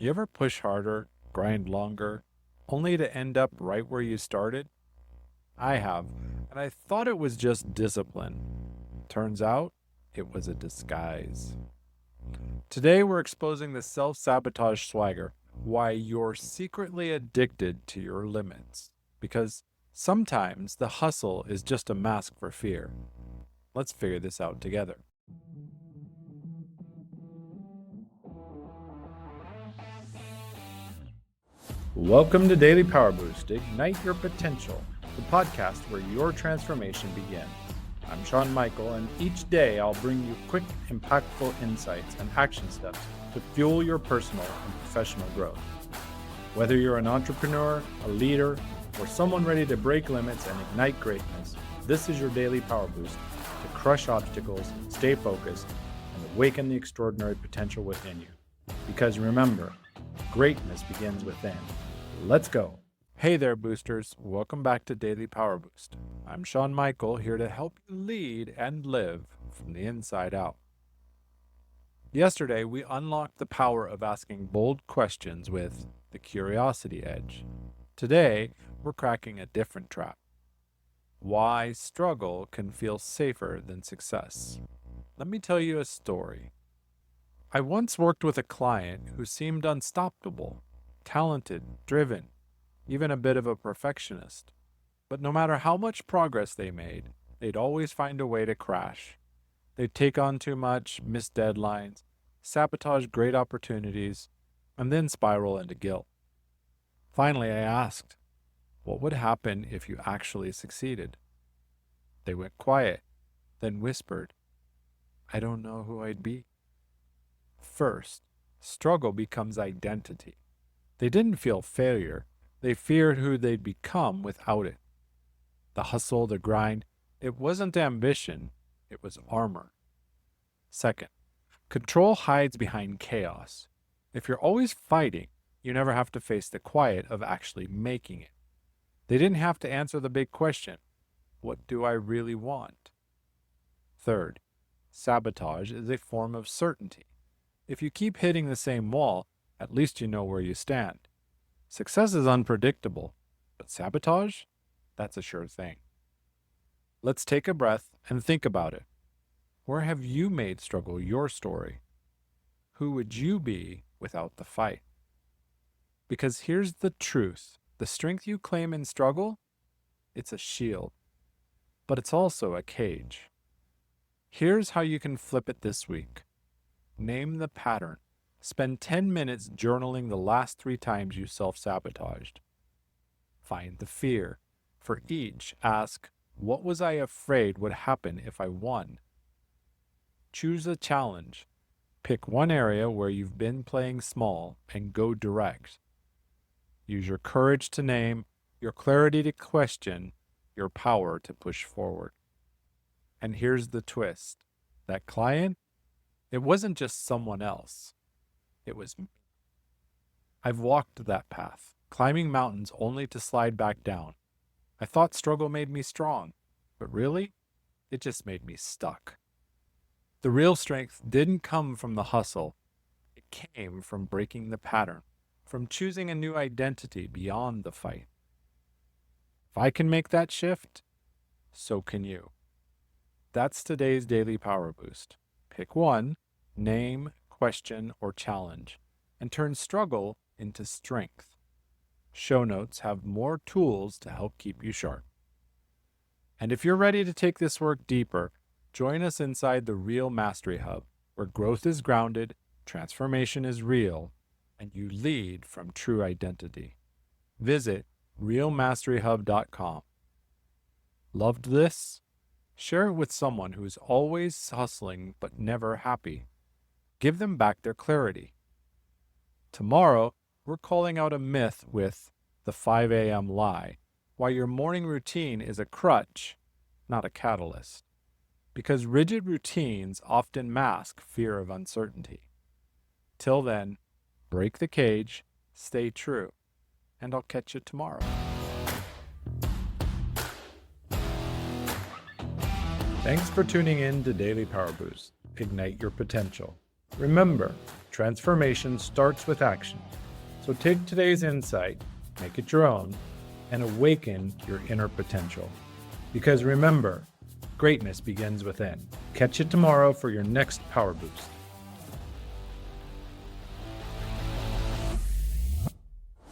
You ever push harder, grind longer, only to end up right where you started? I have, and I thought it was just discipline. Turns out, it was a disguise. Today, we're exposing the self sabotage swagger, why you're secretly addicted to your limits. Because sometimes the hustle is just a mask for fear. Let's figure this out together. Welcome to Daily Power Boost. Ignite your potential, the podcast where your transformation begins. I'm Sean Michael, and each day I'll bring you quick, impactful insights and action steps to fuel your personal and professional growth. Whether you're an entrepreneur, a leader, or someone ready to break limits and ignite greatness, this is your daily power boost to crush obstacles, stay focused, and awaken the extraordinary potential within you. Because remember, greatness begins within. Let's go. Hey there, boosters. Welcome back to Daily Power Boost. I'm Sean Michael, here to help you lead and live from the inside out. Yesterday, we unlocked the power of asking bold questions with the curiosity edge. Today, we're cracking a different trap. Why struggle can feel safer than success. Let me tell you a story. I once worked with a client who seemed unstoppable, talented, driven, even a bit of a perfectionist. But no matter how much progress they made, they'd always find a way to crash. They'd take on too much, miss deadlines, sabotage great opportunities, and then spiral into guilt. Finally, I asked, what would happen if you actually succeeded? They went quiet, then whispered, I don't know who I'd be. First, struggle becomes identity. They didn't feel failure. They feared who they'd become without it. The hustle, the grind, it wasn't ambition, it was armor. Second, control hides behind chaos. If you're always fighting, you never have to face the quiet of actually making it. They didn't have to answer the big question, what do I really want? Third, sabotage is a form of certainty. If you keep hitting the same wall, at least you know where you stand. Success is unpredictable, but sabotage? That's a sure thing. Let's take a breath and think about it. Where have you made struggle your story? Who would you be without the fight? Because here's the truth. The strength you claim in struggle, it's a shield, but it's also a cage. Here's how you can flip it this week. Name the pattern. Spend 10 minutes journaling the last 3 times you self-sabotaged. Find the fear. For each, ask, what was I afraid would happen if I won? Choose a challenge. Pick one area where you've been playing small and go direct. Use your courage to name, your clarity to question, your power to push forward. And here's the twist. That client, it wasn't just someone else. It was me. I've walked that path, climbing mountains only to slide back down. I thought struggle made me strong, but really, it just made me stuck. The real strength didn't come from the hustle. It came from breaking the pattern, from choosing a new identity beyond the fight. If I can make that shift, so can you. That's today's Daily Power Boost. Pick one, name, question, or challenge, and turn struggle into strength. Show notes have more tools to help keep you sharp. And if you're ready to take this work deeper, join us inside the Real Mastery Hub, where growth is grounded, transformation is real, and you lead from true identity. Visit realmasteryhub.com. Loved this? Share it with someone who is always hustling but never happy. Give them back their clarity. Tomorrow, we're calling out a myth with the 5 a.m. lie, why your morning routine is a crutch, not a catalyst. Because rigid routines often mask fear of uncertainty. Till then, break the cage, stay true, and I'll catch you tomorrow. Thanks for tuning in to Daily Power Boost. Ignite your potential. Remember, Transformation starts with action. So take today's insight, make it your own, and awaken your inner potential. Because remember, greatness begins within. Catch you tomorrow for your next Power Boost.